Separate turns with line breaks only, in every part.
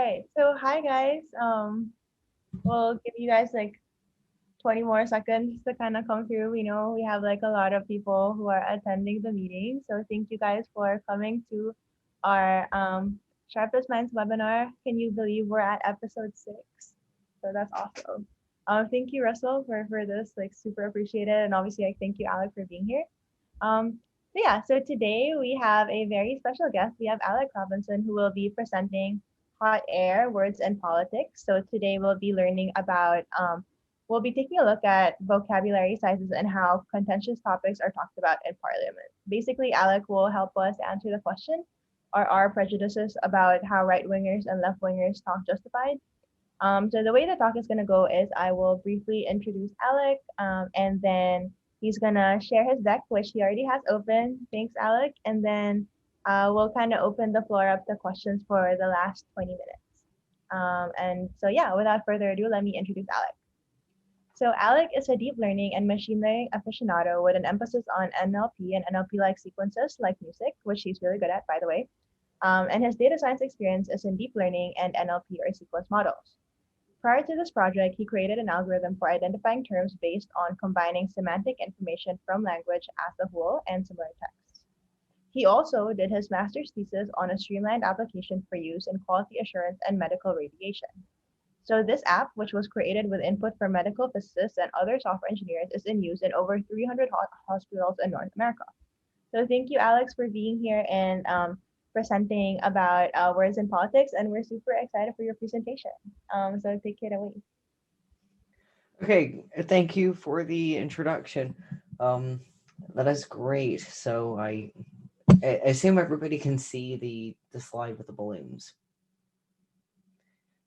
right. So hi guys. We'll give you guys like 20 more seconds to kind of come through. We know we have like a lot of people who are attending the meeting. So thank you guys for coming to our Sharpest Minds webinar. Can you believe we're at episode 6? So that's awesome. Thank you, Russell, for this. Like super appreciated. And obviously I thank you, Alec, for being here. So today we have a very special guest. We have Alec Robinson who will be presenting Hot Air, Words and Politics. So today we'll be learning about, we'll be taking a look at vocabulary sizes and how contentious topics are talked about in Parliament. Basically, Alec will help us answer the question, are our prejudices about how right-wingers and left-wingers talk justified? So the way the talk is going to go is I will briefly introduce Alec, and then he's going to share his deck, which he already has open. Thanks, Alec. And then we'll kind of open the floor up to questions for the last 20 minutes. And so, yeah, without further ado, let me introduce Alec. So Alec is a deep learning and machine learning aficionado with an emphasis on NLP and NLP-like sequences like music, which he's really good at, by the way. And his data science experience is in deep learning and NLP or sequence models. Prior to this project, he created an algorithm for identifying terms based on combining semantic information from language as a whole and similar texts. He also did his master's thesis on a streamlined application for use in quality assurance and medical radiation. So this app, which was created with input from medical physicists and other software engineers, is in use in over 300 hospitals in North America. So thank you, Alex, for being here and presenting about words in politics, and we're super excited for your presentation. So take it away.
Okay, thank you for the introduction. That is great. So I assume everybody can see the slide with the balloons.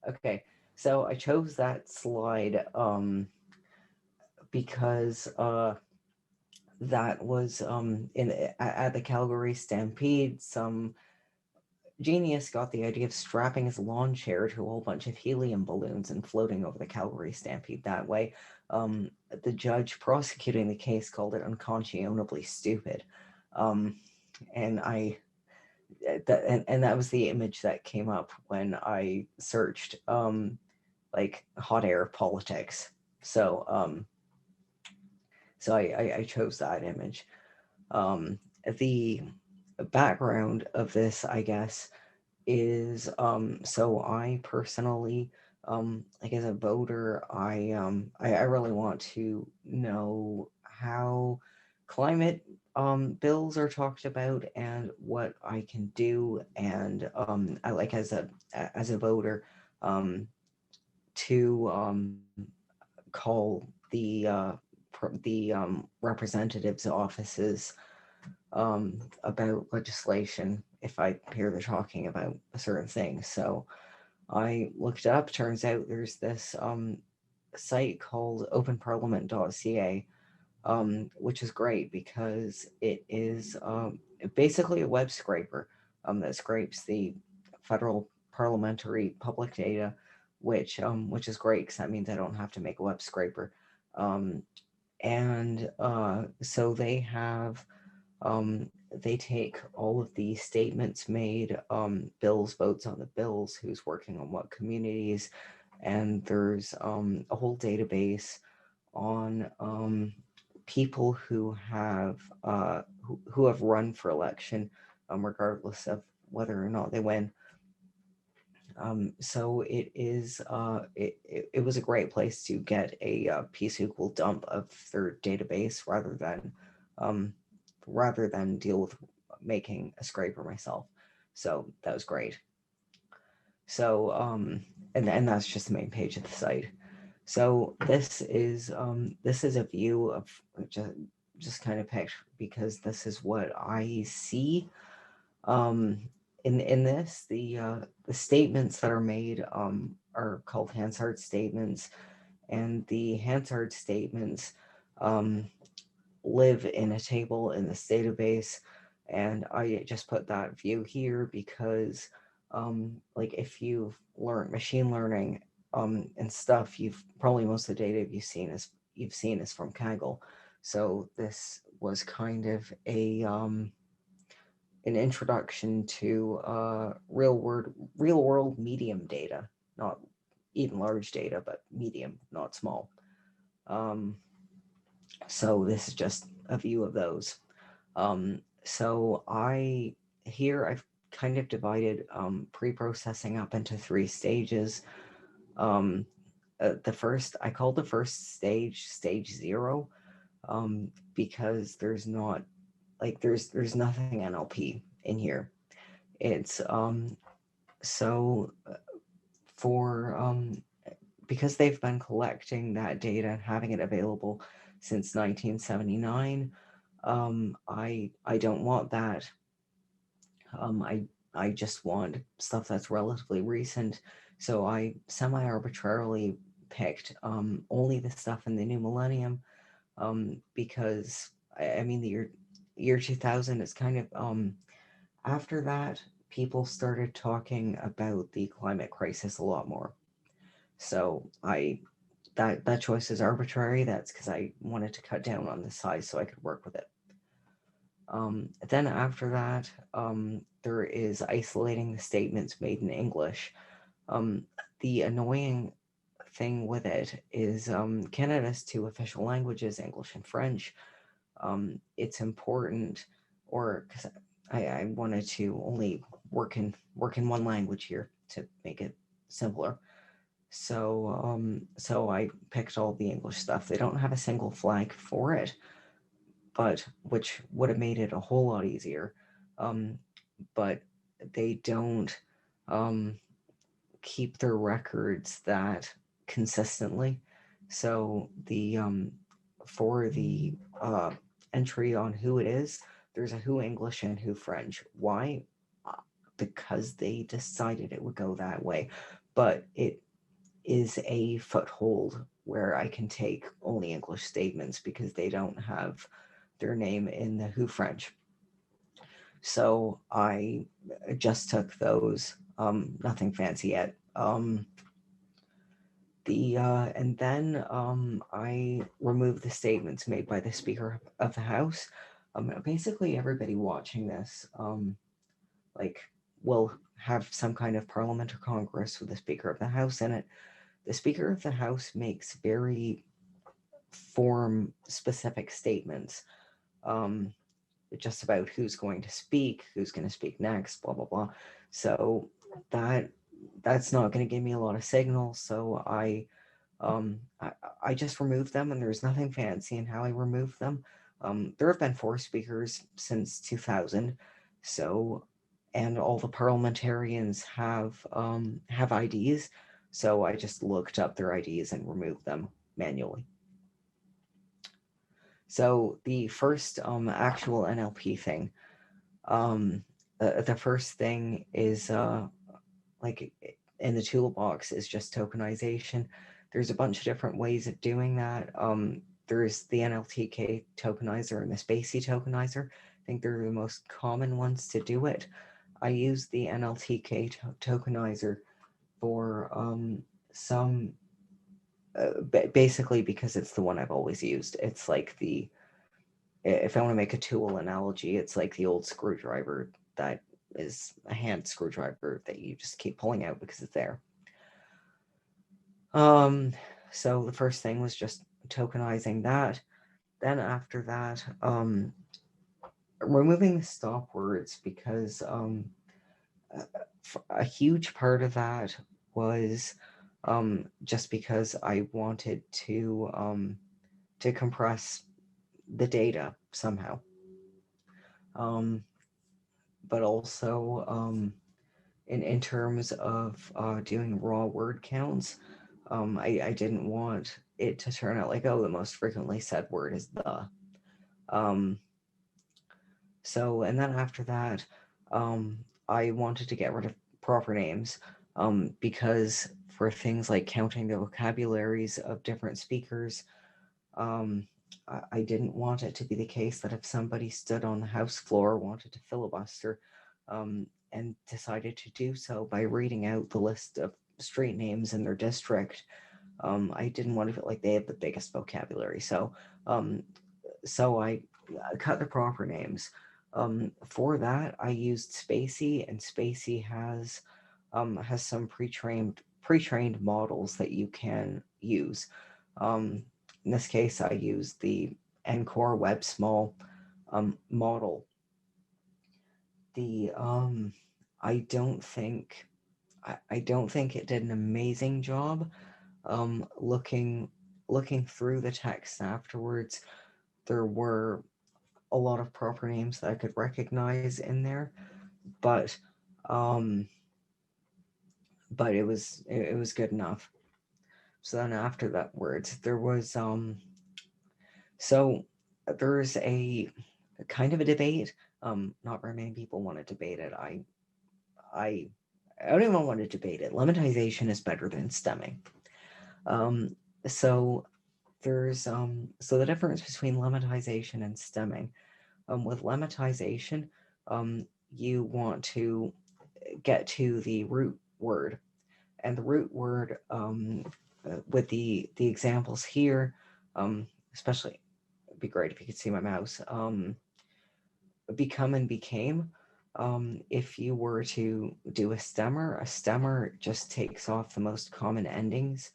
Okay, so I chose that slide because that was at the Calgary Stampede. Some genius got the idea of strapping his lawn chair to a whole bunch of helium balloons and floating over the Calgary Stampede that way. The judge prosecuting the case called it unconscionably stupid. And that was the image that came up when I searched like hot air politics. So I chose that image. The background of this, I guess, is so I personally, like as a voter, I really want to know how climate bills are talked about and what I can do, and I like as a voter to call the representatives' offices about legislation if I hear they're talking about a certain thing. So I looked up, turns out there's this site called openparliament.ca, which is great because it is basically a web scraper that scrapes the federal parliamentary public data, which is great because that means I don't have to make a web scraper. So they have they take all of the statements made, bills, votes on the bills, who's working on what communities, and there's a whole database on people who have run for election, regardless of whether or not they win. So it is it was a great place to get a pSQL dump of their database rather than deal with making a scraper myself. So that was great. So and that's just the main page of the site. So this is a view of just kind of picked because this is what I see. In this, the statements that are made are called Hansard statements, and the Hansard statements live in a table in this database, and I just put that view here because like if you've learned machine learning and stuff, you've probably most of the data you've seen is from Kaggle. So this was kind of a an introduction to real world medium data, not even large data, but medium, not small. So this is just a view of those. So I've kind of divided pre-processing up into 3 stages. I call the first stage 0, because there's not there's nothing NLP in here. It's so for because they've been collecting that data and having it available since 1979. I don't want that. Um, I I just want stuff that's relatively recent. So I semi-arbitrarily picked only the stuff in the new millennium, because I mean the year 2000 is kind of after that people started talking about the climate crisis a lot more. So that choice is arbitrary. That's because I wanted to cut down on the size so I could work with it. Then after that, there is isolating the statements made in English. Um, the annoying thing with it is Canada's 2 official languages, English and French. It's important, or because I wanted to only work in one language here to make it simpler. So I picked all the English stuff. They don't have a single flag for it, but which would have made it a whole lot easier. Um, but they don't um, keep their records that consistently. So the for the entry on who it is, there's a who English and who French. Why? Uh, Because they decided it would go that way. But it is a foothold where I can take only English statements because they don't have their name in the Who French. So I just took those. Nothing fancy yet. And then I removed the statements made by the Speaker of the House. Basically, everybody watching this, like, will have some kind of parliament or Congress with the Speaker of the House in it. The Speaker of the House makes very form specific statements, um, just about who's going to speak, who's going to speak next, blah blah blah. So that that's not going to give me a lot of signal. So um, I I just removed them, and there's nothing fancy in how I removed them. There have been 4 speakers since 2000, so and all the parliamentarians have IDs. So I just looked up their IDs and removed them manually. So the first actual NLP thing, the first thing is like in the toolbox is just tokenization. There's a bunch of different ways of doing that. There's the NLTK tokenizer and the Spacey tokenizer. I think they're the most common ones to do it. I use the NLTK tokenizer for some basically because it's the one I've always used. It's like if I want to make a tool analogy, it's like the old screwdriver that is a hand screwdriver that you just keep pulling out because it's there. So the first thing was just tokenizing that. Then after that, removing the stop words because a huge part of that was just because I wanted to compress the data somehow. But also in terms of doing raw word counts, I didn't want it to turn out like, oh, the most frequently said word is the. Um, and then after that, I wanted to get rid of proper names because for things like counting the vocabularies of different speakers, I didn't want it to be the case that if somebody stood on the House floor, wanted to filibuster, and decided to do so by reading out the list of street names in their district, I didn't want to feel like they had the biggest vocabulary. So I cut the proper names. For that, I used Spacey, and Spacey has some pre-trained models that you can use. In this case, I used the Encore Web Small model. The I don't think I don't think it did an amazing job. Looking through the text afterwards, there were a lot of proper names that I could recognize in there, but um, it was good enough. So then after that word, there was so there's a kind of a debate. Not very many people want to debate it. I I don't even want to debate it. Lemmatization is better than stemming. Um, so so the difference between lemmatization and stemming. With lemmatization, you want to get to the root word, and the root word with the examples here, especially it'd be great if you could see my mouse. Become and became. If you were to do a stemmer just takes off the most common endings.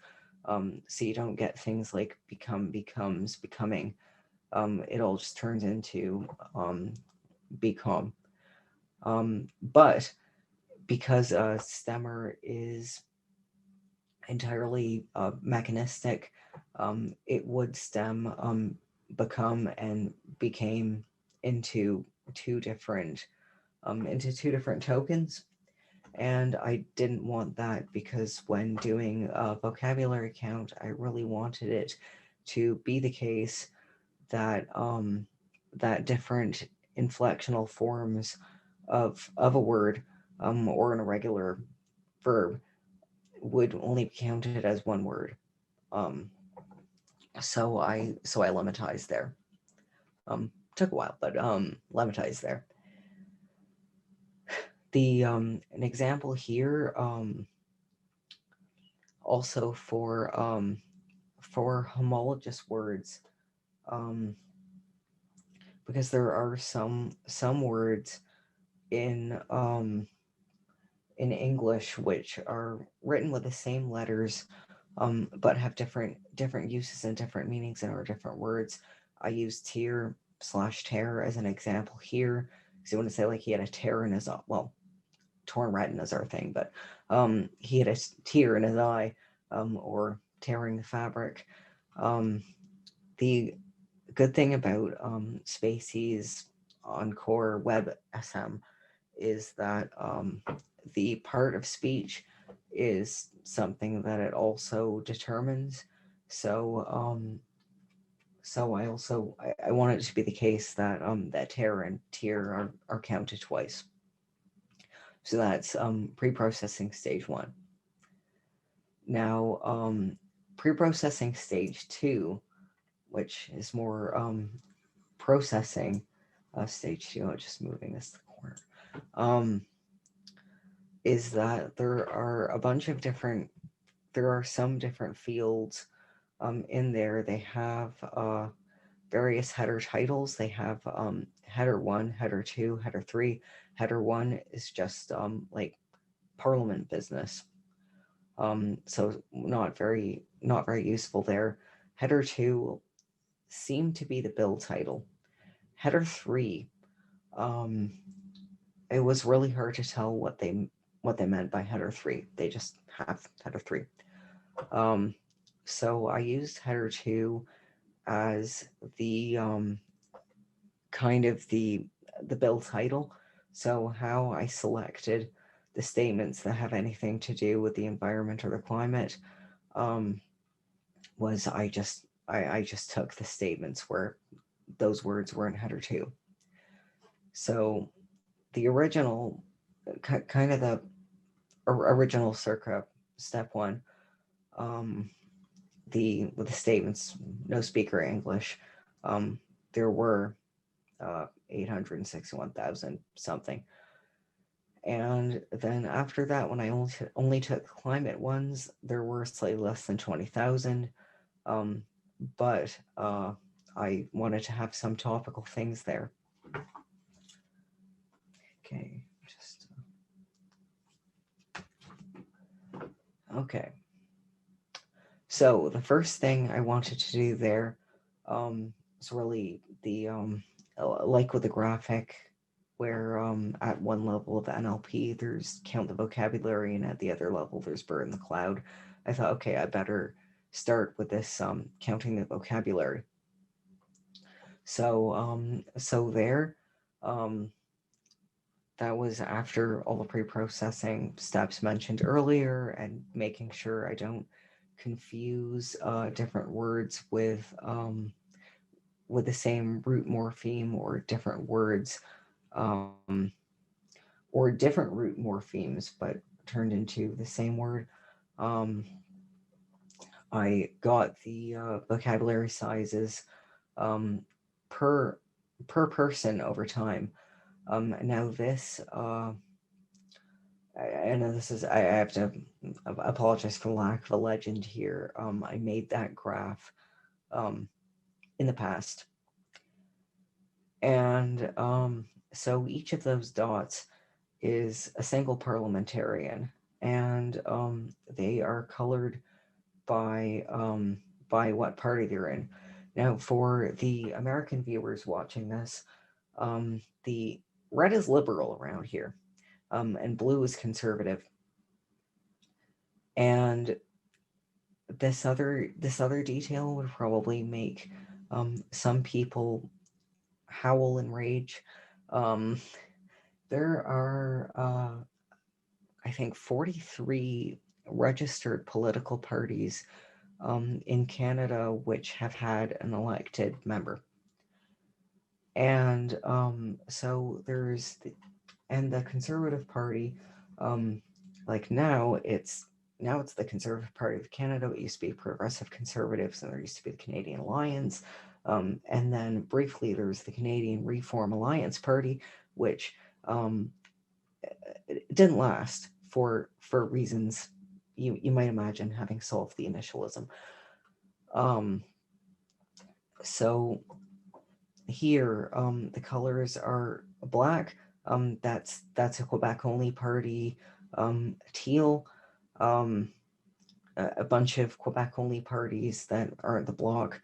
So you don't get things like become, becomes, becoming. It all just turns into become. But because a stemmer is entirely mechanistic, it would stem, become, and became into two different two different tokens. And I didn't want that because when doing a vocabulary count, I really wanted it to be the case that that different inflectional forms of a word or an irregular verb would only be counted as one word. Um, so I lemmatized there. Took a while, but lemmatized there. The an example here also for homologous words, because there are some words in English which are written with the same letters, but have different uses and different meanings and are different words. I use tear/tear as an example here. So you want to say like he had a tear in his, well, torn retinas are a thing, but he had a tear in his eye, or tearing the fabric. The good thing about Spacey's Encore Web SM is that the part of speech is something that it also determines. So I want it to be the case that that tear and tear are counted twice. So that's pre-processing stage 1. Now, pre-processing stage 2, which is more processing stage 2. I'm just moving this to the corner. Is that there are some different fields in there. They have various header titles. They have header 1, header 2, header 3. Header 1 is just like Parliament business. So not very useful there. Header 2 seemed to be the bill title. Header 3, it was really hard to tell what they meant by header 3. They just have header 3. So I used header 2 as the kind of the bill title. So how I selected the statements that have anything to do with the environment or the climate was I just took the statements where those words were in header 2. So the original kind of the original circa step 1, with the statements no speaker English, there were 861,000 something. And then after that, when I only took climate ones, there were slightly less than 20,000. But I wanted to have some topical things there. Okay, just okay. So the first thing I wanted to do there is really the like with the graphic where at one level of NLP there's count the vocabulary and at the other level there's burn the cloud. I thought, okay, I better start with this counting the vocabulary. So there, um, that was after all the pre-processing steps mentioned earlier and making sure I don't confuse different words with the same root morpheme or different words um, or different root morphemes but turned into the same word. Um, I got the vocabulary sizes um, per person over time. Now this I know this is I have to apologize for the lack of a legend here. I made that graph um, in the past, and so each of those dots is a single parliamentarian, and they are colored by what party they're in. Now, for the American viewers watching this, the red is liberal around here, and blue is conservative. And this other detail would probably make some people howl in rage. Um, there are, I think, 43 registered political parties in Canada which have had an elected member. And so and the Conservative Party, like now it's the Conservative Party of Canada. It used to be Progressive Conservatives, and there used to be the Canadian Alliance. And then briefly, there was the Canadian Reform Alliance Party, which didn't last for reasons you might imagine, having solved the initialism. Um, so here, the colors are black. That's a Quebec only party. Teal, um, a bunch of Quebec only parties that aren't the bloc.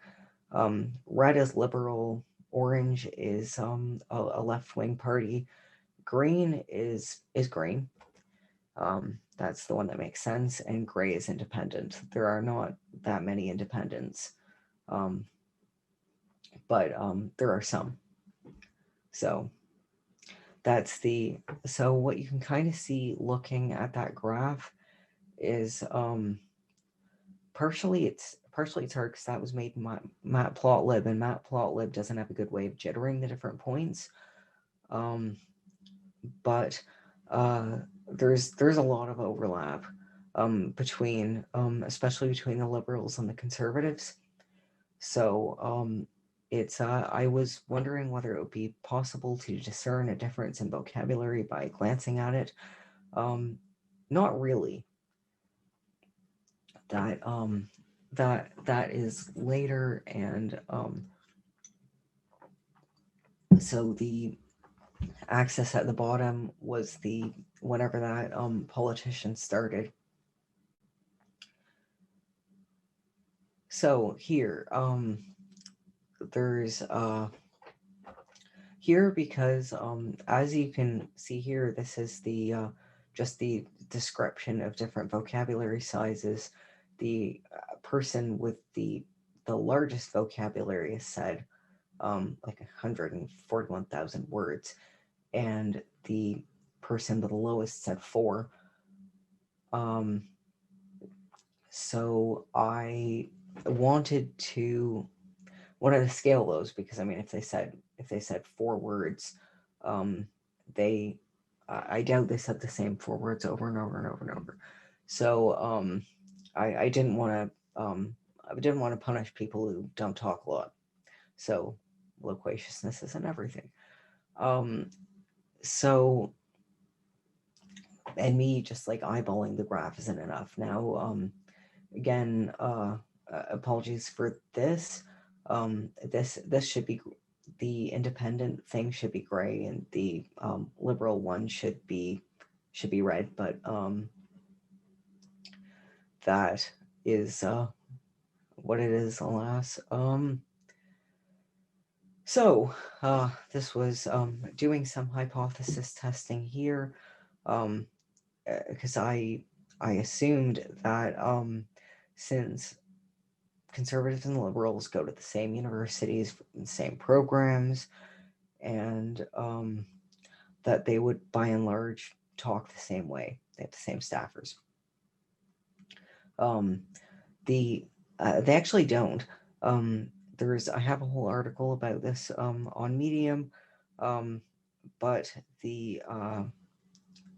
Red is liberal. Orange is a left wing party. Green is green. That's the one that makes sense. And gray is independent. There are not that many independents, but there are some. So so what you can kind of see looking at that graph is partially it's hard because that was made in Matplotlib, and Matplotlib doesn't have a good way of jittering the different points. But there's a lot of overlap between especially between the liberals and the conservatives. So I was wondering whether it would be possible to discern a difference in vocabulary by glancing at it. Not really. That is later, and so the axis at the bottom was the whenever that politician started. So here, there's here because as you can see here, this is the just the description of different vocabulary sizes. The person with the largest vocabulary is said like 141,000 words, and the person with the lowest said 4. So I wanted to scale those, because I mean, if they said 4 words, they I doubt they said the same 4 words over and over and over and over. So I didn't want to punish people who don't talk a lot. So loquaciousness isn't everything. So, and me just like eyeballing the graph isn't enough. Now, again, apologies for this. This should be the independent thing should be gray and the liberal one should be red, but that is what it is, alas. So this was doing some hypothesis testing here, because I assumed that since conservatives and liberals go to the same universities, the same programs, and that they would by and large talk the same way. They have the same staffers. They actually don't. I have a whole article about this on Medium, but the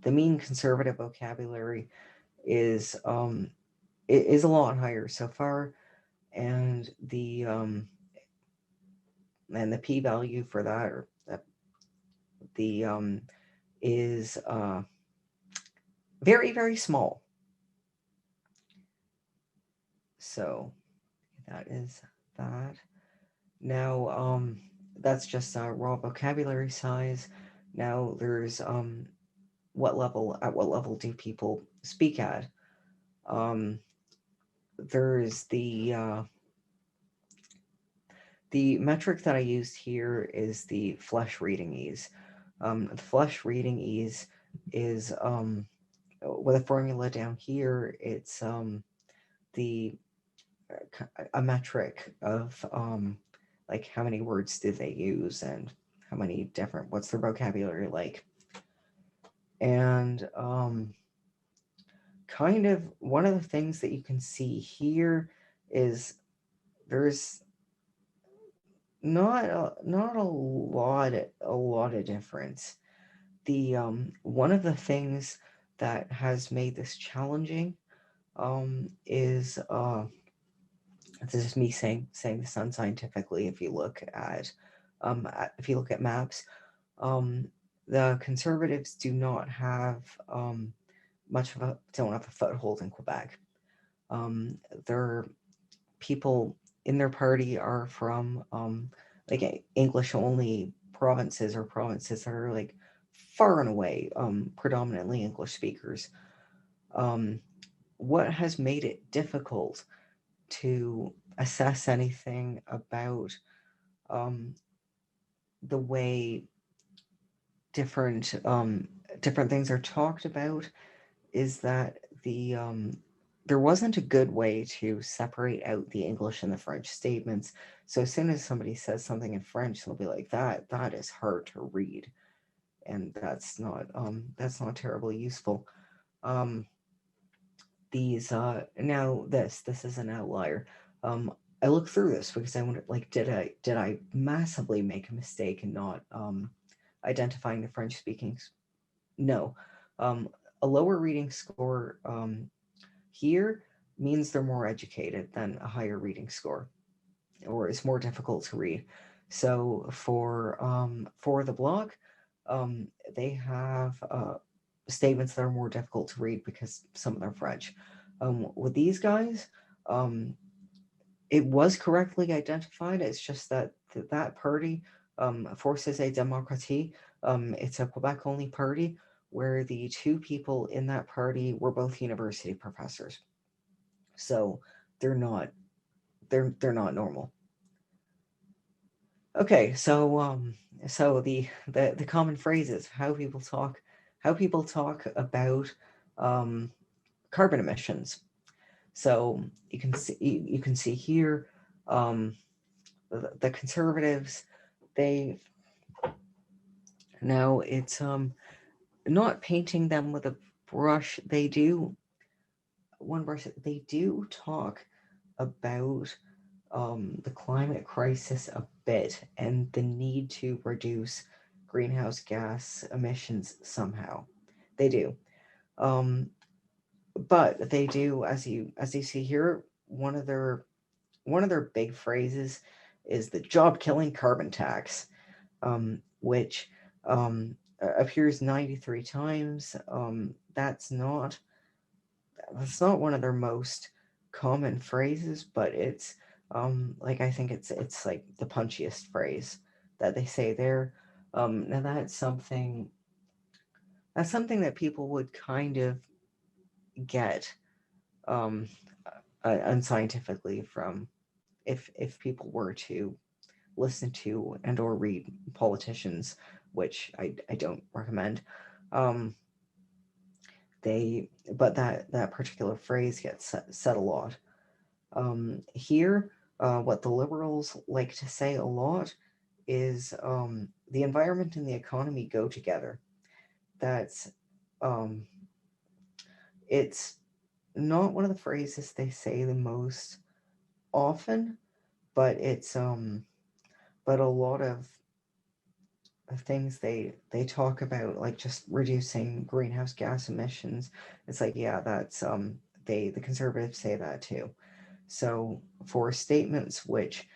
mean conservative vocabulary is a lot higher so far, and the p-value for that, or the is very, very small. So that is that. Now that's just raw vocabulary size. Now there's what level do people speak at? There's the metric that I used here is the flesh reading ease. The flesh reading ease is with a formula down here. It's a metric of like how many words do they use and how many different, what's their vocabulary like. And kind of one of the things that you can see here is there's not a lot of difference. The one of the things that has made this challenging is this is me saying this unscientifically. If you look at maps, the conservatives do not have don't have a foothold in Quebec. Their people in their party are from like English only provinces, or provinces that are like far and away predominantly English speakers. What has made it difficult to assess anything about the way different things are talked about is that the there wasn't a good way to separate out the English and the French statements. So as soon as somebody says something in French, they'll be like, that is hard to read, and that's not terribly useful. These now this is an outlier. I looked through this because I wondered, like, did I massively make a mistake in not identifying the French speaking? No. A lower reading score here means they're more educated than a higher reading score, or it's more difficult to read. So for the block, they have statements that are more difficult to read because some of them are French. With these guys, it was correctly identified. It's just that that party, Forces et Démocratie, it's a Quebec-only party where the two people in that party were both university professors. So they're not normal. Okay, so the common phrases, how people talk about carbon emissions. So you can see here the conservatives, now it's not painting them with a brush. They do talk about the climate crisis a bit and the need to reduce greenhouse gas emissions somehow. They do. But they do, as you see here, one of their big phrases is the job-killing carbon tax, which appears 93 times. That's not one of their most common phrases, but it's like, I think it's like the punchiest phrase. that they say there. Now that's something that people would kind of get unscientifically from if people were to listen to and or read politicians, which I don't recommend. Um, but that particular phrase gets said a lot. Here, what the liberals like to say a lot is the environment and the economy go together. That's um, it's not one of the phrases they say the most often, but it's but a lot of things they talk about, like just reducing greenhouse gas emissions. It's like, yeah, that's the conservatives say that too. So for statements which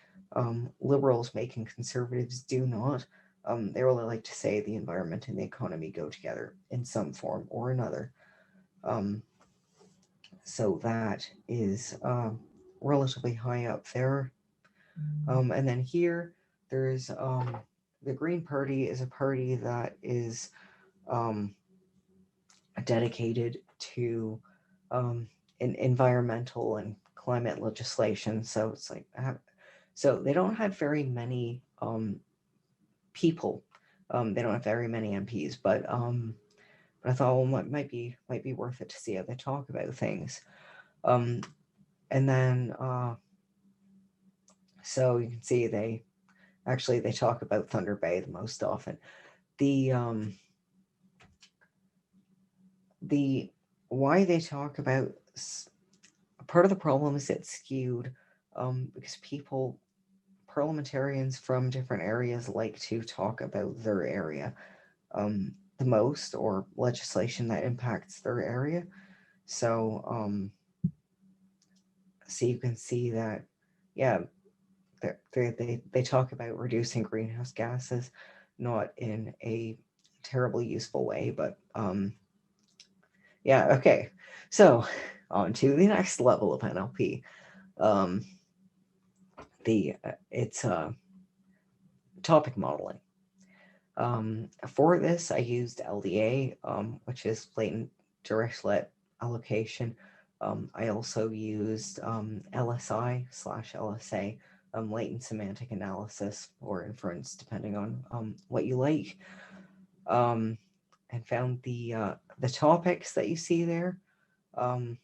liberals make and conservatives do not, they really like to say the environment and the economy go together in some form or another. Um, so that is relatively high up there. And then here, there's the Green Party is a party that is um, dedicated to environmental and climate legislation. So it's like, so they don't have very many people. They don't have very many MPs, but I thought, well, might be worth it to see how they talk about things. Um, and then so you can see they talk about Thunder Bay the most often. The why they talk about part of the problem is it's skewed because parliamentarians from different areas like to talk about their area the most, or legislation that impacts their area. So so you can see that, yeah, they talk about reducing greenhouse gases, not in a terribly useful way, but yeah, okay. So on to the next level of NLP. Um, it's topic modeling. For this, I used LDA, which is latent direct allocation. I also used LSI/LSA, latent semantic analysis or inference, depending on what you like. And found the topics that you see there. Um,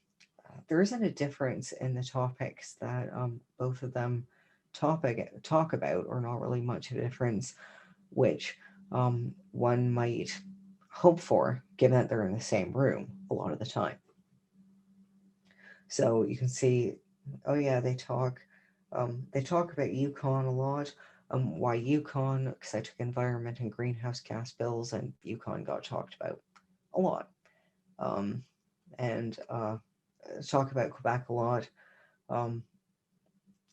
there isn't a difference in the topics that both of them talk about, or not really much of a difference, which one might hope for, given that they're in the same room a lot of the time. So you can see, oh yeah, they talk about Yukon a lot. Why Yukon? Because I took environment and greenhouse gas bills, and Yukon got talked about a lot. And talk about Quebec a lot.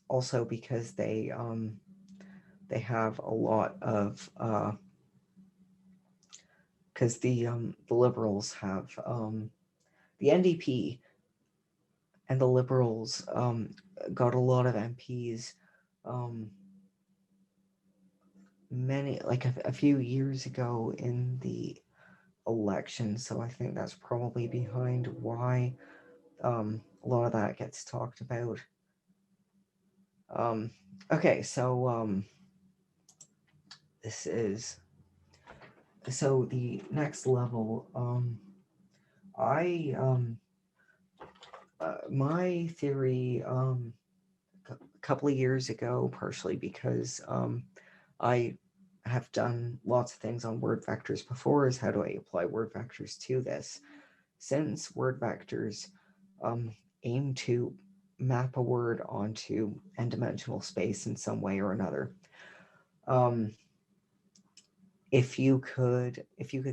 Also because they have a lot of because the Liberals have the NDP and the Liberals got a lot of MPs many, like a few years ago in the election. So I think that's probably behind why a lot of that gets talked about. Okay, so this is so the next level. I my theory a couple of years ago, partially because I have done lots of things on word vectors before, is how do I apply word vectors to this? Since word vectors aim to map a word onto n-dimensional space in some way or another, if you could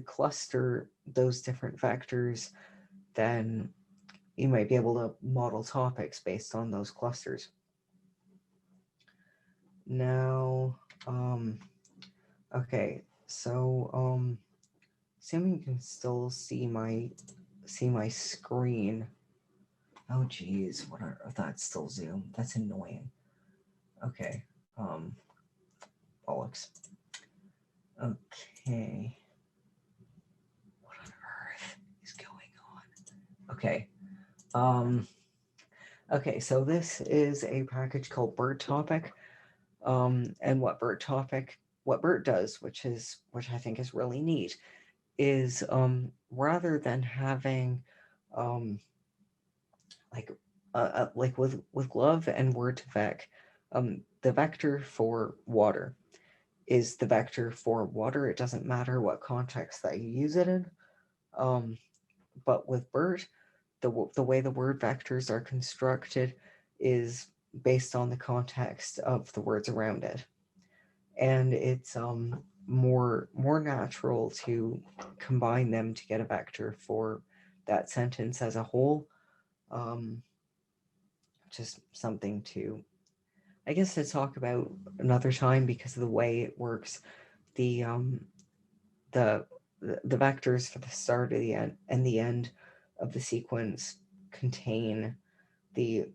cluster those different vectors, then you might be able to model topics based on those clusters. Now, okay, so assuming you can still see my screen. Oh geez, what are that's still Zoom? That's annoying. Okay, bollocks. Okay. What on earth is going on? Okay. Okay, so this is a package called Bird Topic. And what Bird does, which I think is really neat, is rather than having um like like with glove and word to vec, the vector for water is the vector for water. It doesn't matter what context that you use it in. Um, but with bird, the way the word vectors are constructed is based on the context of the words around it, and it's more natural to combine them to get a vector for that sentence as a whole. Um, just something to, I guess, to talk about another time because of the way it works. The the the vectors for the start of the end and the end of the sequence contain the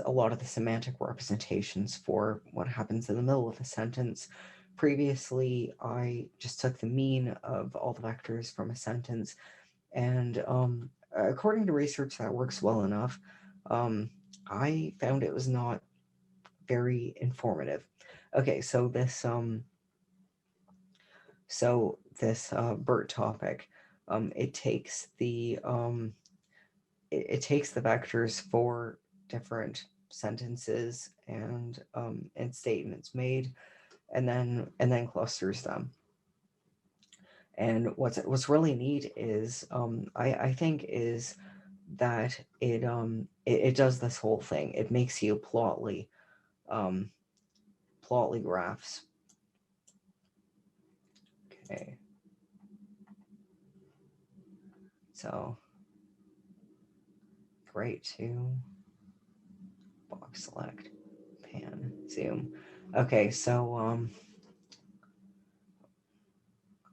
a lot of the semantic representations for what happens in the middle of a sentence. Previously, I just took the mean of all the vectors from a sentence, and according to research, that works well enough. I found it was not very informative. Okay, so this BERT topic, it takes it takes the vectors for different sentences and statements made, and then clusters them. And what's really neat is I think is that it does this whole thing. It makes you um, plotly graphs. Okay, so great to box select, pan, zoom. Okay, so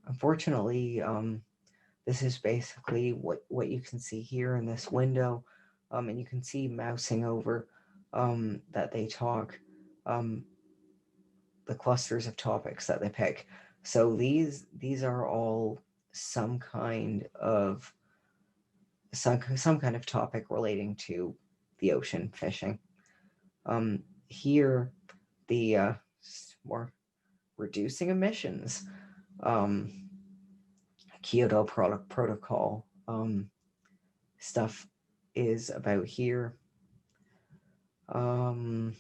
unfortunately, this is basically what you can see here in this window, and you can see mousing over that they talk, um, the clusters of topics that they pick. So these are all some kind of some kind of topic relating to the ocean, fishing. Here, the more reducing emissions, um, Kyoto protocol stuff is about here. Um,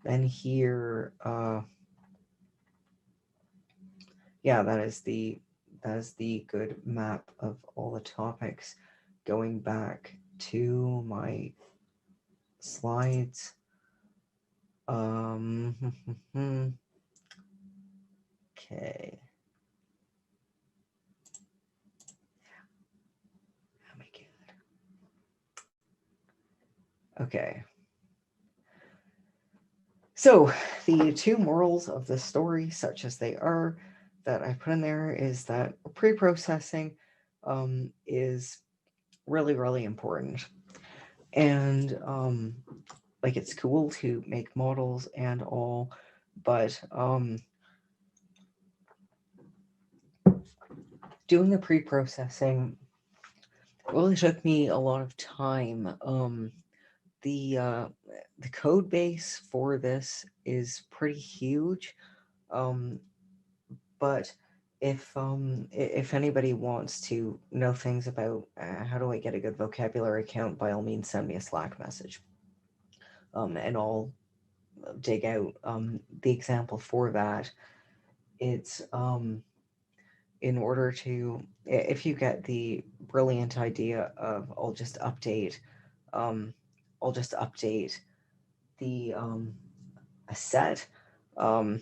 then here, yeah, that is the good map of all the topics. Going back to my slides. Okay. Oh my god. Okay. So the two morals of the story, such as they are, that I put in there is that pre-processing is really, really important. And like it's cool to make models and all, but doing the pre-processing really took me a lot of time. The uh, the code base for this is pretty huge, um, but if anybody wants to know things about how do I get a good vocabulary count, by all means send me a Slack message, and I'll dig out the example for that. It's in order to, if you get the brilliant idea of um, I'll just update the a set, um,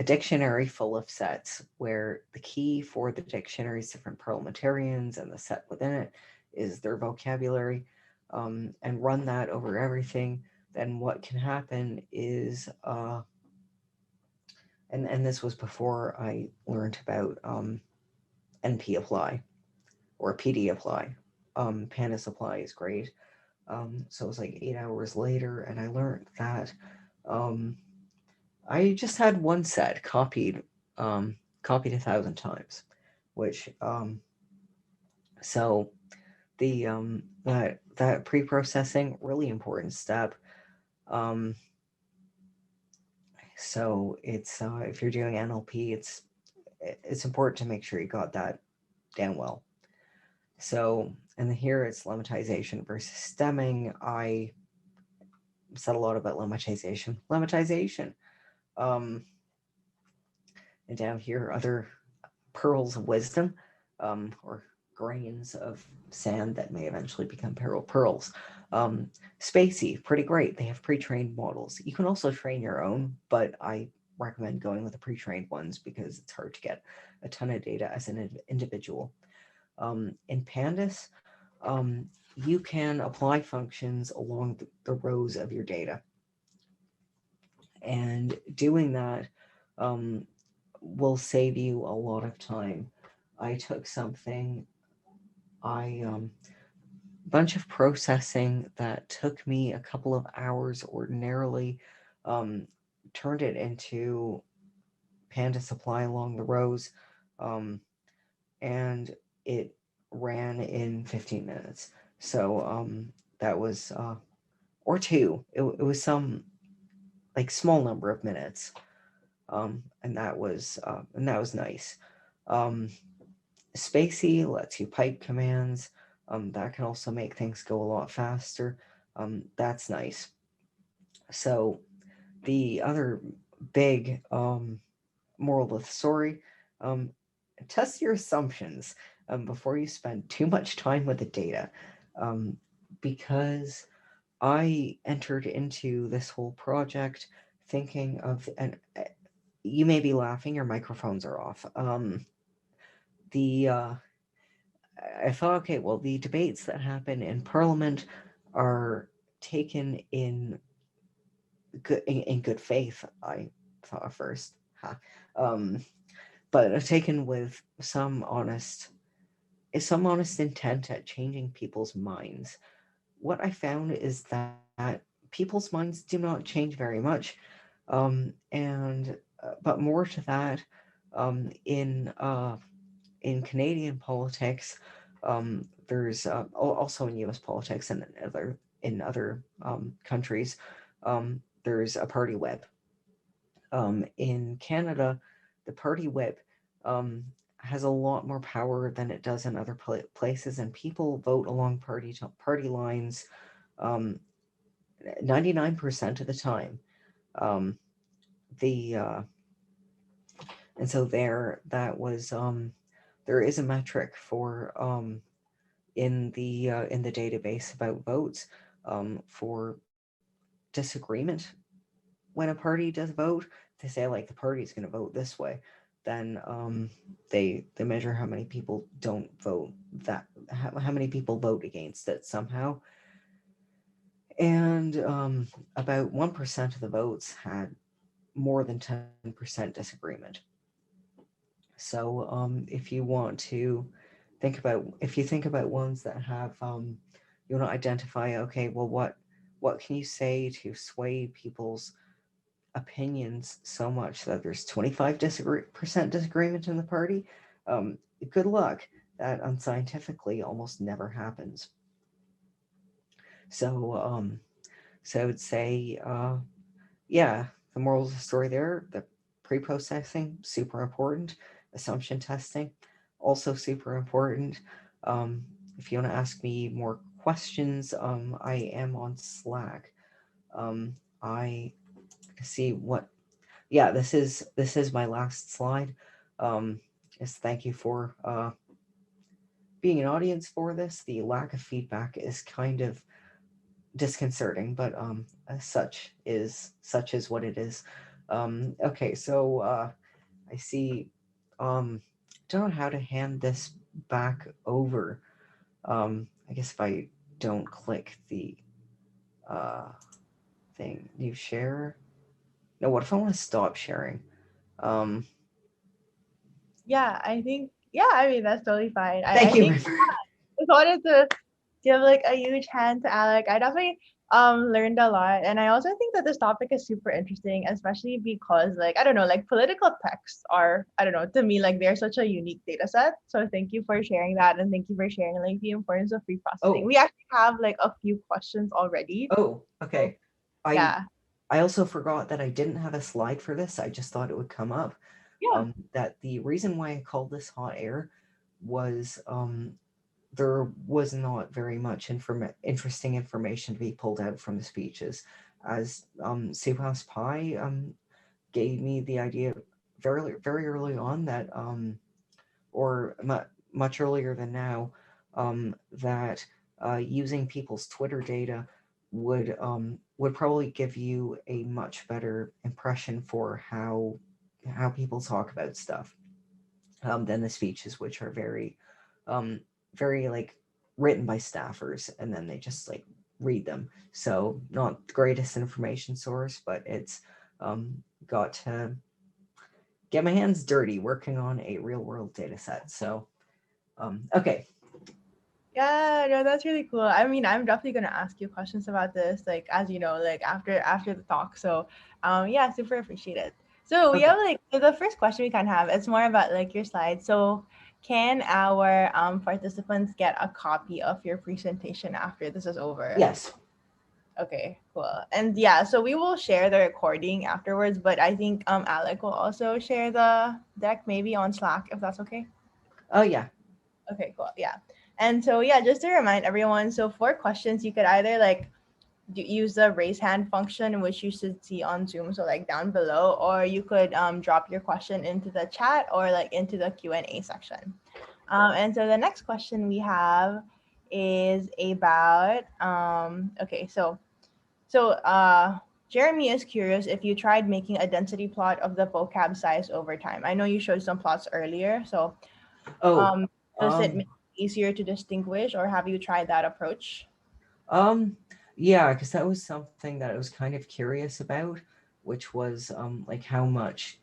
a dictionary full of sets where the key for the dictionary is different parliamentarians and the set within it is their vocabulary, and run that over everything. Then what can happen is and this was before I learned about NP apply or PD apply. Pandas apply is great. So it was like 8 hours later, and I learned that um, I just had one set copied 1,000 times, which so that pre-processing, really important step. Um, so it's if you're doing NLP, it's important to make sure you got that down well. So, and here it's lemmatization versus stemming. I said a lot about lemmatization. Lemmatization. Um, and down here, other pearls of wisdom, or grains of sand that may eventually become pearls. Spacey, pretty great. They have pre-trained models. You can also train your own, but I recommend going with the pre-trained ones because it's hard to get a ton of data as an individual. In Pandas, you can apply functions along the rows of your data. And doing that will save you a lot of time. I took something, bunch of processing that took me a couple of hours ordinarily, um, turned it into Panda Supply along the rows, um, and it ran in 15 minutes. So that was, or two. It was some like small number of minutes, and that was nice. Um, Spacey lets you pipe commands. That can also make things go a lot faster. That's nice. So the other big moral of the story, um, test your assumptions before you spend too much time with the data, um, because I entered into this whole project thinking of, and you may be laughing, your microphones are off. The I thought, okay, well, the debates that happen in Parliament are taken in good faith. I thought at first, huh? um, but are taken with some honest intent at changing people's minds. What I found is that people's minds do not change very much, and but more to that, in Canadian politics, there's also in U.S. politics and in other countries, there's a party whip. In Canada, the party whip has a lot more power than it does in other places, and people vote along party lines, um, 99% of the time. Um, the And so there is a metric for in the database about votes, for disagreement. When a party does vote, they say like the party's going to vote this way. Then they measure how many people don't vote that how many people vote against it somehow, and about 1% of the votes had more than 10% disagreement. So if you want to if you think about ones that have, you want to identify, okay, well, what can you say to sway people's opinions so much that there's 25% disagreement in the party? Um, Good luck. That unscientifically almost never happens. So so I would say, yeah, the moral of the story there, the pre-processing, super important. Assumption testing, also super important. If you want to ask me more questions, I am on Slack. I see what, yeah, this is my last slide. Is thank you for being an audience for this. The lack of feedback is kind of disconcerting, but such is what it is. Okay, so I see. Don't know how to hand this back over. I guess if I don't click the uh, thing, you share. No, what if I want to stop sharing? Um,
Yeah, I think, yeah, I mean, that's totally fine. I
Thank you,
think
River.
I wanted to give like a huge hand to Alec. I definitely learned a lot, and I also think that this topic is super interesting, especially because like I don't know, like political texts are, I don't know, to me like they're such a unique data set. So thank you for sharing that, and thank you for sharing like the importance of pre-processing.
Oh,
We actually have like a few questions already.
oh,
So
okay. I
yeah,
I also forgot that I didn't have a slide for this. I just thought it would come up.
yeah,
That the reason why I called this hot air was there was not very much interesting information to be pulled out from the speeches, as Suhas Pai gave me the idea very early on that or much earlier than now, that using people's Twitter data would probably give you a much better impression for how people talk about stuff, than the speeches, which are um, very like written by staffers, and then they just like read them. So not the greatest information source, but it's got to get my hands dirty working on a real world data set. So okay.
yeah. No, that's really cool. I mean, I'm definitely gonna ask you questions about this, like as you know, like after the talk. So, yeah, super appreciate it. So we
Okay.
have like so the first question we can have. It's more about like your slides. So, can our participants get a copy of your presentation after this is over?
Yes.
Okay, cool. And yeah, so we will share the recording afterwards, but I think Alec will also share the deck maybe on Slack if that's okay.
Oh yeah.
Okay, cool. Yeah. And so yeah, just to remind everyone, so for questions you could either like use the raise hand function which you should see on Zoom, so like down below, or you could drop your question into the chat or like into the Q&A section. And so the next question we have is about okay, so Jeremy is curious if you tried making a density plot of the vocab size over time. I know you showed some plots earlier, so
Oh,
um, does it
um,
make it easier to distinguish, or have you tried that approach?
um, yeah, because that was something that I was kind of curious about, which was like how much,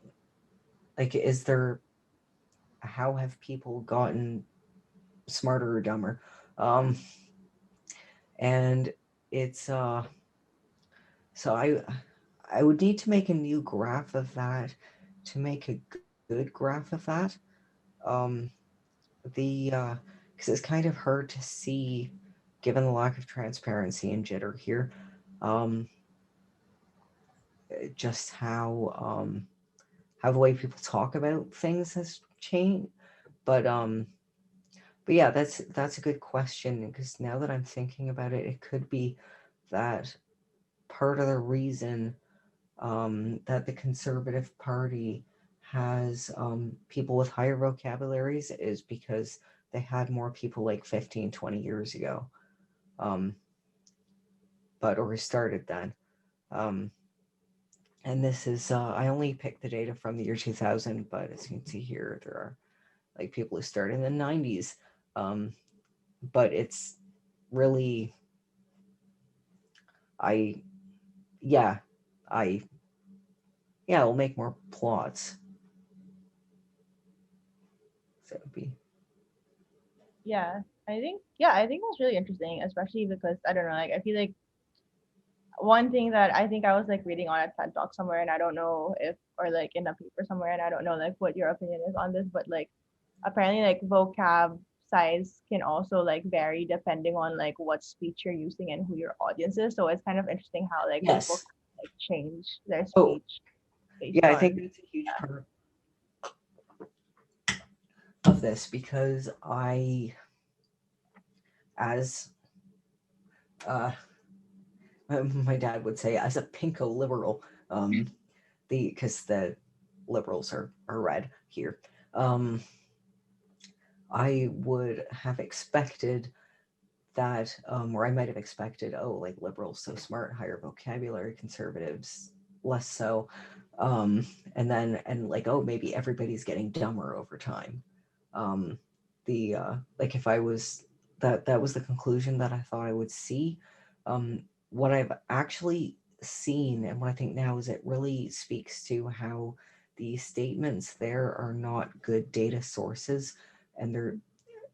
like, is there, how have people gotten smarter or dumber? Um, and it's so I would need to make a new graph of that to make a good graph of that. Um, the because it's kind of hard to see given the lack of transparency and jitter here, um, just how the way people talk about things has changed. But but yeah, that's a good question, because now that I'm thinking about it, it could be that part of the reason that the Conservative Party has people with higher vocabularies is because they had more people like 15, 20 years ago, um, but or started then. Um, and this is, I only picked the data from the year 2000, but as you can see here, there are like people who started in the 90s. Um, but it's really, I, yeah, I, yeah, I'll make more plots. So it would be,
Yeah, I think that's really interesting, especially because I don't know, like I feel like one thing that I think I was like reading on a TED Talk somewhere, and I don't know if or like in a paper somewhere, and I don't know like what your opinion is on this, but like apparently like vocab size can also like vary depending on like what speech you're using and who your audience is. So it's kind of interesting how like people
yes.
like change their
Oh,
speech based
yeah, I
on
think that's a huge part of this, because as uh, my dad would say, as a pinko liberal, because the liberals are red here, um, I would have expected that, or I might have expected, oh, like liberals so smart, higher vocabulary, conservatives less so, um, and like, oh, maybe everybody's getting dumber over time. Um, the like if I was that was the conclusion that I thought I would see. What I've actually seen and what I think now is it really speaks to how the statements there are not good data sources, and they're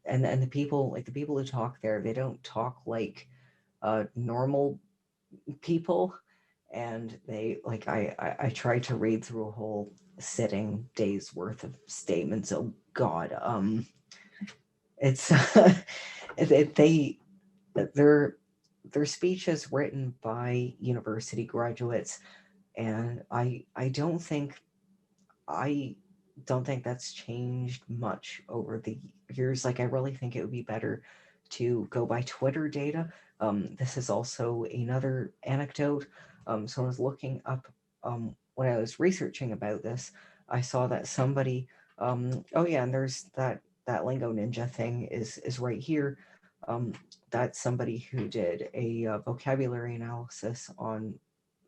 and the people, like the people who talk there, they don't talk like normal people. And they like I tried to read through a whole sitting day's worth of statements. Oh God, it's they their speech is written by university graduates, and I don't think that's changed much over the years. Like, I really think it would be better to go by Twitter data. This is also another anecdote. So I was looking up, when I was researching about this, I saw that somebody, oh yeah, and there's that Lingo Ninja thing is right here. That's somebody who did a vocabulary analysis on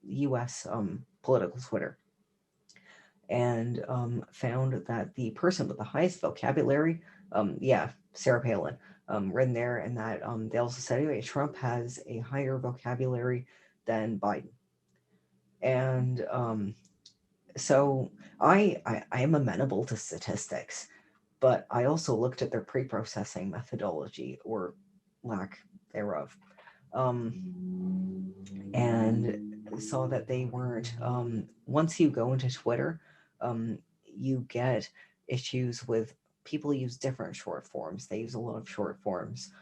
U.S. Political Twitter, and found that the person with the highest vocabulary, yeah, Sarah Palin, written there, and that they also said, anyway, Trump has a higher vocabulary than Biden. And so I am amenable to statistics, but I also looked at their pre-processing methodology, or lack thereof, and saw that they weren't. Once you go into Twitter, you get issues with people use different short forms. They use a lot of short forms,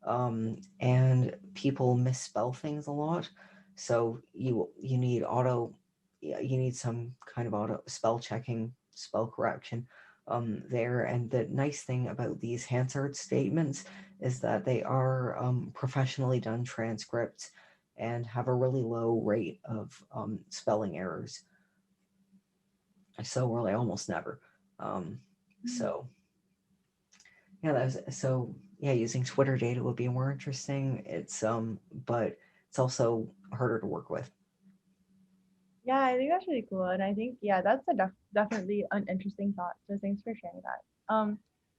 and people misspell things a lot. So you need you need some kind of auto spell checking, spell correction there. And the nice thing about these Hansard statements is that they are professionally done transcripts and have a really low rate of spelling errors. So really almost never. So yeah, yeah, using Twitter data would be more interesting. It's but it's also harder to work with.
Yeah, I think that's really cool, and I think yeah, that's a definitely an interesting thought. So thanks for sharing that.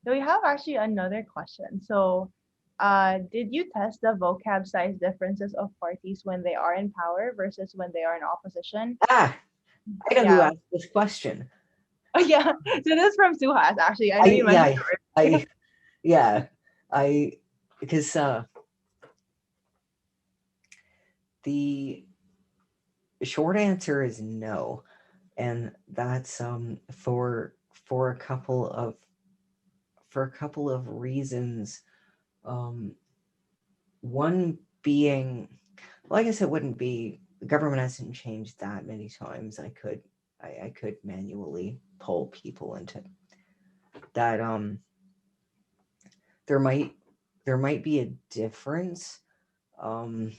So we have actually another question. So, did you test the vocab size differences of parties when they are in power versus when they are in opposition?
Ah, I know who
Yeah.
asked this question.
Oh yeah. So this is from Suhas. Actually, I
I
know you
yeah,
mentioned it.
I yeah, I because the short answer is no, and that's for a couple of reasons. Um, one being, well, I guess it wouldn't be, the government hasn't changed that many times. I could manually pull people into that. There might be a difference. Um,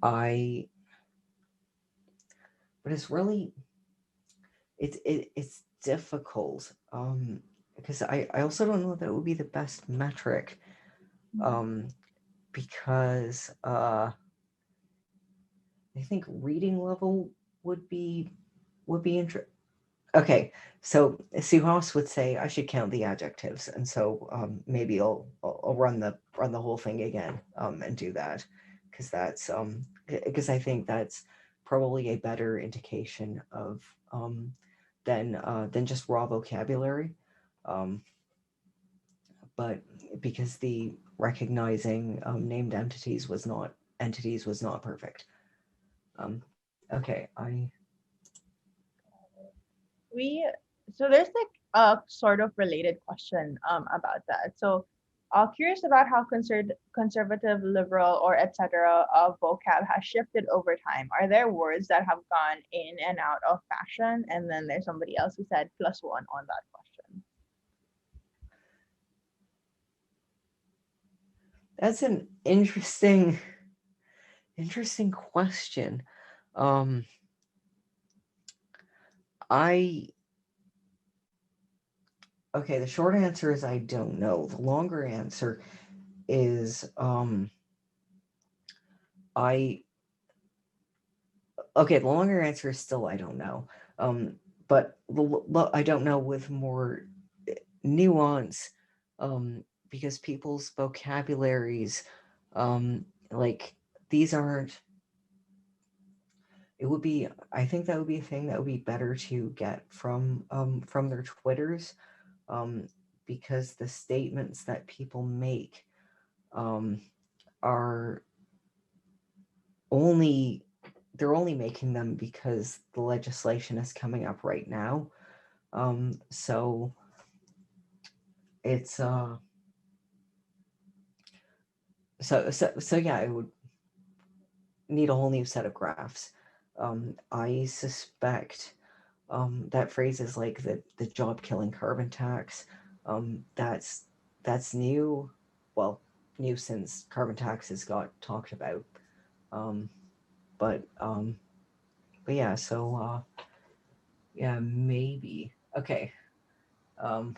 I but it's really it's difficult. Because I also don't know if that would be the best metric. Um, because I think reading level would be interesting. Okay, so Suhas would say I should count the adjectives, and so maybe I'll run the whole thing again and do that, because that's because I think that's probably a better indication of than just raw vocabulary, um, but because the recognizing named entities was not perfect. Okay,
We so there's like a sort of related question about that. So curious about how conservative, liberal, or etc. of vocab has shifted over time. Are there words that have gone in and out of fashion? And then there's somebody else who said +1 on that question.
that's an interesting question. Um, I okay, the short answer is I don't know. The longer answer is I okay, the longer answer is still I don't know. But I don't know with more nuance, because people's vocabularies, like, these aren't. It would be, I think that would be a thing that would be better to get from their Twitters, um, because the statements that people make are only, they're only making them because the legislation is coming up right now. So it's so yeah, it would need a whole new set of graphs. I suspect that phrases like the job killing carbon tax, that's new. Well, new since carbon taxes got talked about. Um, but yeah, so yeah, maybe. Okay. Um,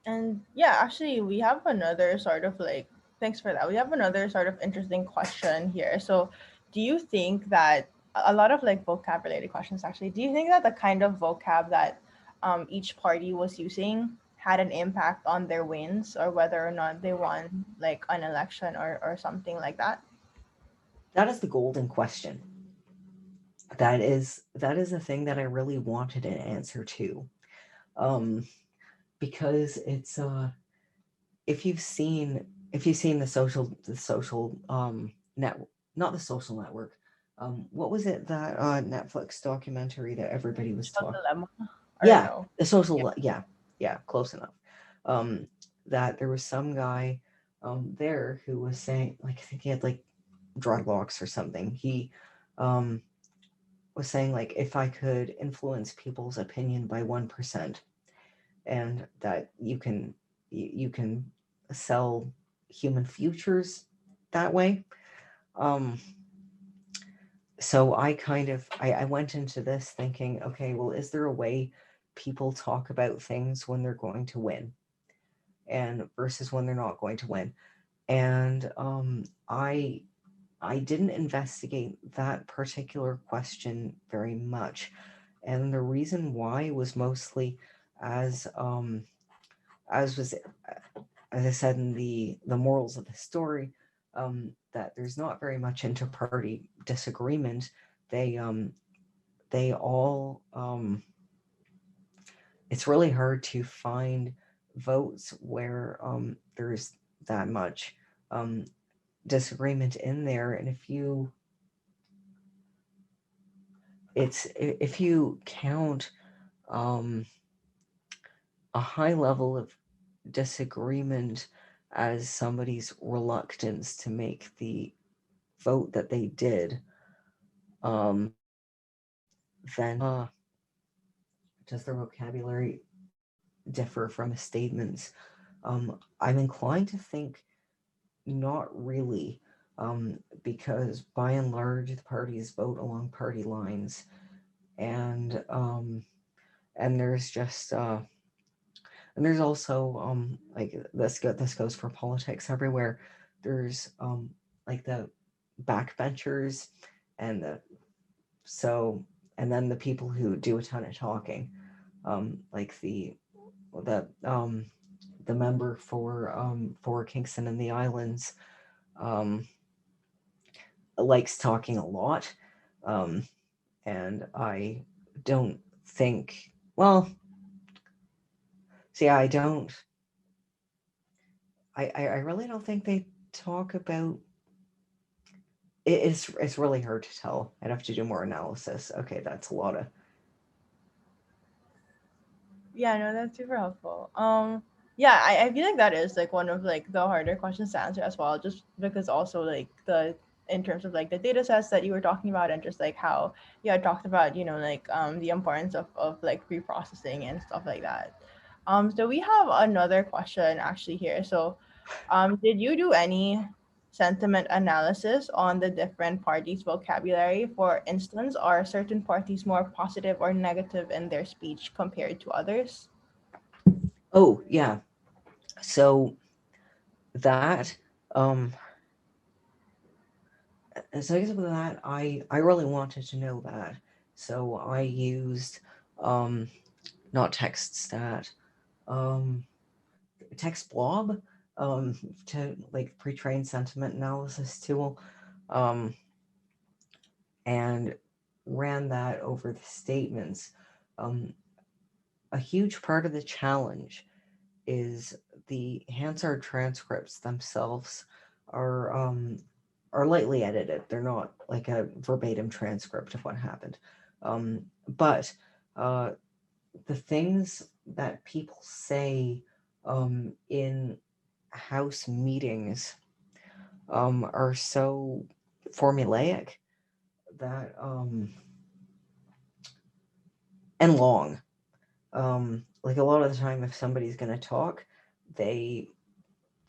And yeah, actually, we have another sort of like, thanks for that. We have another sort of interesting question here. So, do you think that a lot of like vocab related questions actually, do you think that the kind of vocab that each party was using had an impact on their wins or whether or not they won like an election or something like that?
that is the golden question. That is a thing that I really wanted an answer to. Um, because it's if you've seen the social net, not the social network, what was it, that Netflix documentary that everybody was
Social
talking,
dilemma or
yeah,
no?
the
Yeah.
social, yeah, close enough. That there was some guy there who was saying, like, I think he had like dreadlocks or something. He um was saying, like, if I could influence people's opinion by 1%, and that you can sell human futures that way. um so I went into this thinking, okay, well, is there a way people talk about things when they're going to win and versus when they're not going to win? And I didn't investigate that particular question very much, and the reason why was mostly as as was as I said in the morals of the story, that there's not very much inter-party disagreement. They they all it's really hard to find votes where there's that much um, disagreement in there, and if you count um, a high level of disagreement as somebody's reluctance to make the vote that they did, um, then does their vocabulary differ from his statements? I'm inclined to think not really, because by and large the parties vote along party lines, and there's just and there's also like this goes for politics everywhere. There's like the backbenchers and the so and then the people who do a ton of talking, like the the member for Kingston and the Islands, um, likes talking a lot, um, and I don't think, well, see, I really don't think they talk about it's really hard to tell. I'd have to do more analysis. Okay, that's a lot of.
Yeah, no, that's super helpful. Yeah, I feel like that is like one of like the harder questions to answer as well, just because also like the in terms of like the data sets that you were talking about and just like how you had talked about, you know, like the importance of like pre-processing and stuff like that. So we have another question actually here. So did you do any sentiment analysis on the different parties' vocabulary? For instance, are certain parties more positive or negative in their speech compared to others?
Oh yeah, so that um so I guess with that, I really wanted to know that, so I used um not text stat, um text blob, to like pre-trained sentiment analysis tool, um and ran that over the statements. um a huge part of the challenge is the Hansard transcripts themselves are lightly edited. They're not like a verbatim transcript of what happened. But the things that people say in house meetings are so formulaic that and long. Like a lot of the time, if somebody's going to talk, they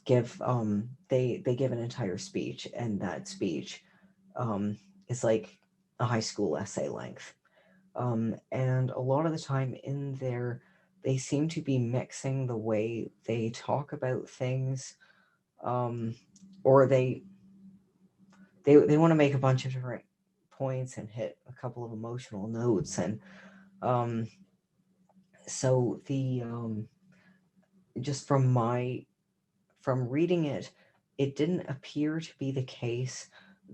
they give an entire speech, and that speech is like a high school essay length. And a lot of the time in there, they seem to be mixing the way they talk about things, or they want to make a bunch of different points and hit a couple of emotional notes, and so the just from reading it, it didn't appear to be the case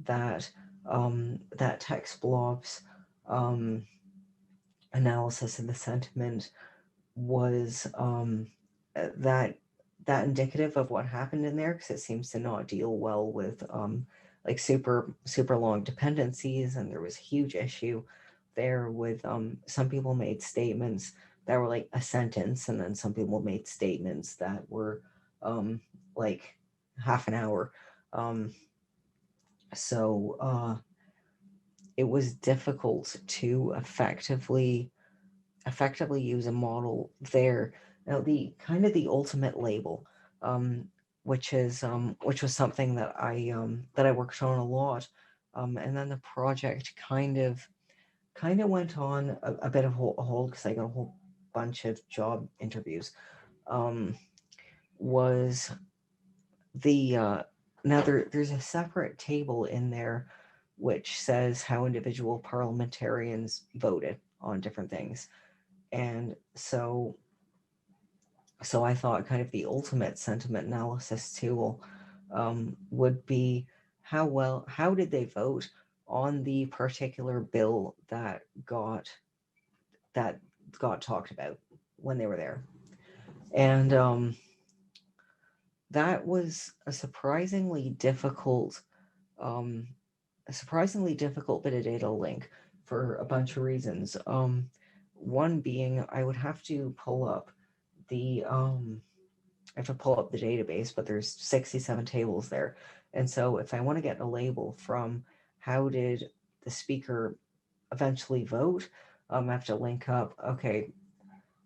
that that text blob's analysis of the sentiment was that indicative of what happened in there, because it seems to not deal well with like super long dependencies, and there was a huge issue there with some people made statements that were like a sentence, and then some people made statements that were like half an hour. So it was difficult to effectively use a model there. Now, the kind of the ultimate label, which was something that I worked on a lot, and then the project kind of went on a bit of a hold because I got a whole bunch of job interviews. Was the now there's a separate table in there which says how individual parliamentarians voted on different things. And so I thought kind of the ultimate sentiment analysis tool would be how did they vote on the particular bill that got talked about when they were there. And that was a surprisingly difficult bit of data link for a bunch of reasons. One being I would have to pull up the database, but there's 67 tables there. And so if I want to get a label from how did the speaker eventually vote, I have to link up, okay,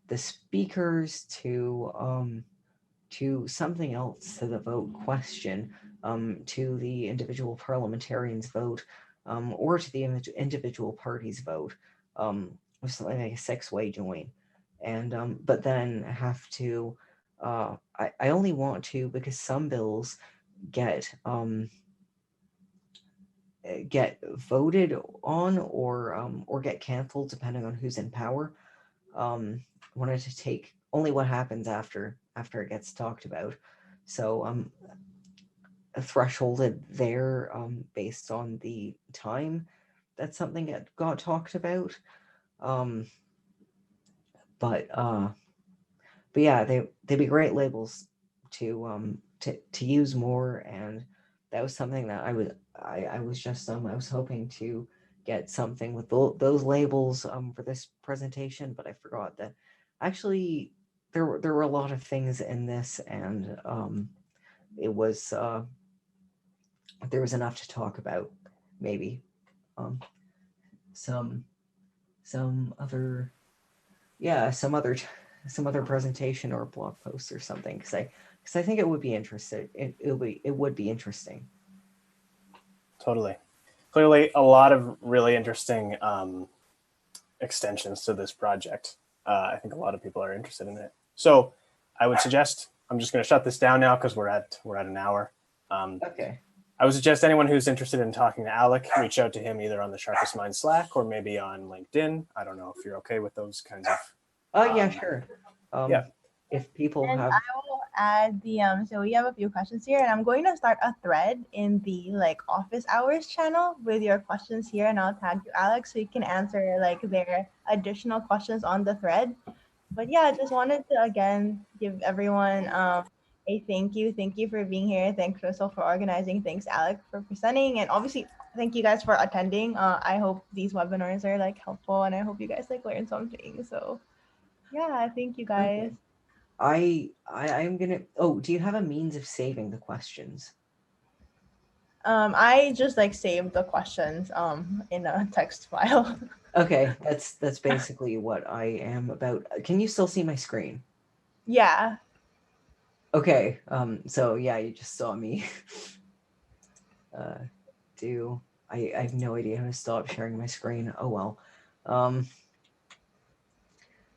the speakers to something else, to the vote question, to the individual parliamentarians' vote, or to the individual parties' vote, with something like a 6-way join. And but then I have to I only want to, because some bills get voted on or get canceled depending on who's in power. Wanted to take only what happens after it gets talked about. So thresholded there based on the time that something got talked about. But yeah, they'd be great labels to use more, and that was something that I was hoping to get something with those labels for this presentation, but I forgot that actually there were a lot of things in this, and it was there was enough to talk about. Maybe some other presentation or blog post or something, because I think it would be interesting. It would be interesting.
Totally. Clearly, a lot of really interesting extensions to this project. I think a lot of people are interested in it. So I would suggest, I'm just going to shut this down now because we're at an hour.
Okay.
I would suggest anyone who's interested in talking to Alec, reach out to him either on the Sharpest Mind Slack or maybe on LinkedIn. I don't know if you're okay with those kinds of.
Yeah, sure.
Yeah.
If people
And
have.
I will add the so we have a few questions here, and I'm going to start a thread in the like office hours channel with your questions here, and I'll tag you, Alex, so you can answer like their additional questions on the thread. But yeah, I just wanted to again give everyone a thank you. Thank you for being here. Thanks, Crystal, for organizing. Thanks, Alec, for presenting. And obviously, thank you guys for attending. I hope these webinars are like helpful and I hope you guys like learn something. So yeah, thank you guys.
Okay. I'm gonna. Oh, do you have a means of saving the questions?
I just like saved the questions in a text file.
Okay, that's basically what I am about. Can you still see my screen?
Yeah.
Okay. So yeah, you just saw me. uh, I have no idea how to stop sharing my screen. Oh well. Um,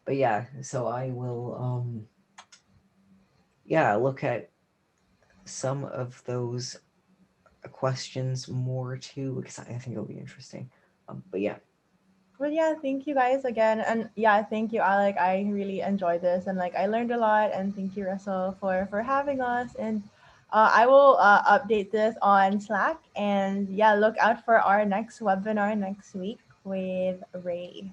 but yeah, so I will yeah, look at some of those questions more too because I think it'll be interesting. But yeah.
But yeah, thank you guys again. And yeah, thank you, Alec. I really enjoyed this and like I learned a lot. And thank you, Russell, for having us. And I will update this on Slack. And yeah, look out for our next webinar next week with Ray.